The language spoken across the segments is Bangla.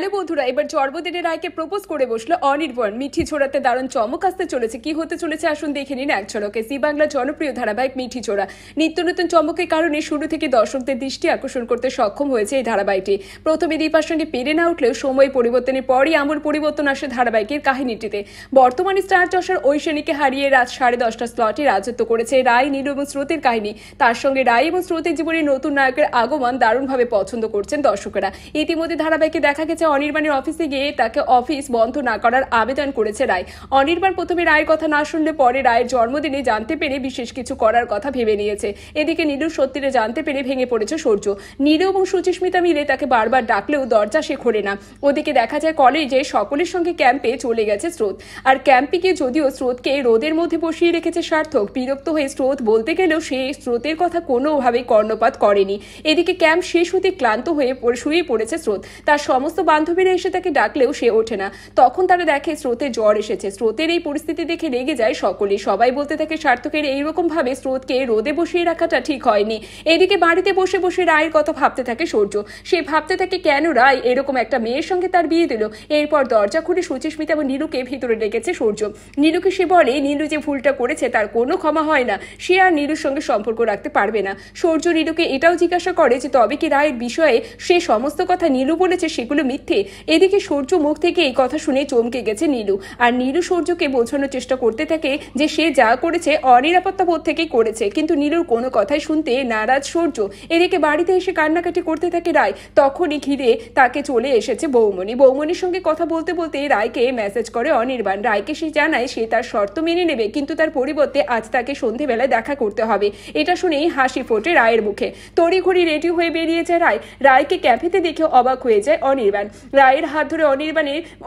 হ্যালো বন্ধুরা, এবার জন্মদিনের রায়কে প্রপোজ করে বসলো অনির্বাণ। মিঠি ছোড়াতে দারুণ চমক আসতে চলেছে। কি হতে চলেছে আসুন দেখে নিন এক ঝলকে। জি বাংলার জনপ্রিয় ধারাবাহিক মিঠি ছোড়া নিত্য নতুন চমকের কারণে শুরু থেকে দর্শকদের দৃষ্টি আকর্ষণ করতে সক্ষম হয়েছে এই ধারাবাহিকটি। প্রথমে দীপার সঙ্গে পেরে না উঠলেও সময় পরিবর্তনের পরই আমূল পরিবর্তন আসে ধারাবাহিকের কাহিনীটিতে। বর্তমানে স্টার জলসার ঐশানীকে হারিয়ে রাত 10:30 স্লটে রাজত্ব করেছে রায়, নীলু এবং স্রোতের কাহিনী। তার সঙ্গে রায় এবং স্রোতের জীবনে নতুন নায়কের আগমন দারুণভাবে পছন্দ করছেন দর্শকেরা। ইতিমধ্যে ধারাবাহিকে দেখা গেছে অনির্বাণের অফিসে গিয়ে তাকে অফিস বন্ধ না করার আবেদন করেছে রায়। অনির্বাণ প্রথমে রায়ের কথা না শুনলে পরে রায়ের জন্মদিনে জানতে পেরে বিশেষ কিছু করার কথা ভেবে নিয়েছে। এদিকে নীলুর সত্যিটা জানতে পেরে ভেঙে পড়েছে সূর্য। নীলু এবং সুচিস্মিতা মিলে তাকে বারবার ডাকলেও দরজা সে খোলে না। ওদিকে দেখা যায় কলেজে সকলের সঙ্গে ক্যাম্পে চলে গেছে স্রোত। আর ক্যাম্পে গিয়ে যদিও স্রোতকে রোদের মধ্যে বসিয়ে রেখেছে সার্থক, বিরক্ত হয়ে স্রোত বলতে গেলেও সে স্রোতের কথা কোনোভাবেই কর্ণপাত করেনি। এদিকে ক্যাম্প শেষ হতে ক্লান্ত হয়ে শুয়ে পড়েছে স্রোত। তার সমস্ত বান্ধবীরা এসে তাকে ডাকলেও সে ওঠে না। তখন তারা দেখে স্রোতের জ্বর এসেছে। স্রোতের এই পরিস্থিতি দেখে রেগে যায় সকলে। সবাই বলতে থাকে সার্থকের এইরকম ভাবে স্রোতকে রোদে বসিয়ে রাখাটা ঠিক হয়নি। এদিকে বাড়িতে বসে বসে রায়ের কথা ভাবতে থাকে সূর্য। সে ভাবতে থাকে কেন রায় এরকম একটা মেয়ের সঙ্গে তার বিয়ে দিল। এরপর দরজা খুলে সুচিস্মিতা এবং নীলুকে ভিতরে ডেকেছে সূর্য। নীলুকে সে বলে নীলু যে ভুলটা করেছে তার কোনো ক্ষমা হয় না, সে আর নীলুর সঙ্গে সম্পর্ক রাখতে পারবে না। সূর্য নীলুকে এটাও জিজ্ঞাসা করে যে তবে কি রায়ের বিষয়ে সে সমস্ত কথা নীলু বলেছে সেগুলো মিথ্যে। এদিকে সূর্য মুখ থেকে এই কথা শুনে চমকে গেছে নীলু। আর নীলু সূর্যকে বোঝানোর চেষ্টা করতে থাকে যে সে যা করেছে অনিরাপত্তা বোধ থেকেই করেছে, কিন্তু নীলুর কোনো কথাই শুনতে নারাজ সূর্য। এদিকে বাড়িতে এসে কান্নাকাটি করতে থাকে রায়। তখনই ঘিরে তাকে চলে এসেছে বৌমনি। বৌমনির সঙ্গে কথা বলতে বলতে রায়কে মেসেজ করে অনির্বাণ। রায়কে সে জানায় সে তার শর্ত মেনে নেবে, কিন্তু তার পরিবর্তে আজ তাকে সন্ধেবেলায় দেখা করতে হবে। এটা শুনেই হাসি ফোটে রায়ের মুখে। তড়িঘড়ি রেডি হয়ে বেরিয়ে যায় রায়। রায়কে ক্যাফেতে দেখে অবাক হয়ে যায় অনির্বাণ। রায়ের হাত ধরে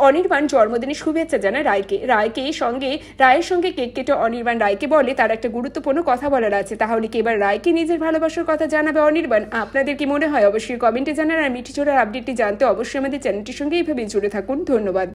অনির্বাণ জন্মদিনের শুভেচ্ছা জানায় রায়কে। রায়ের সঙ্গে কেক কেটে অনির্বাণ রায়কে বলে তার একটা গুরুত্বপূর্ণ কথা বলার আছে। তাহলে কি এবার রায়কে নিজের ভালোবাসার কথা জানাবে অনির্বাণ? আপনাদের কি মনে হয় অবশ্যই কমেন্টে জানান। আর মিঠি ছোড়ার আপডেটটি জানতে অবশ্যই আমাদের চ্যানেলটির সঙ্গে এইভাবে জুড়ে থাকুন। ধন্যবাদ।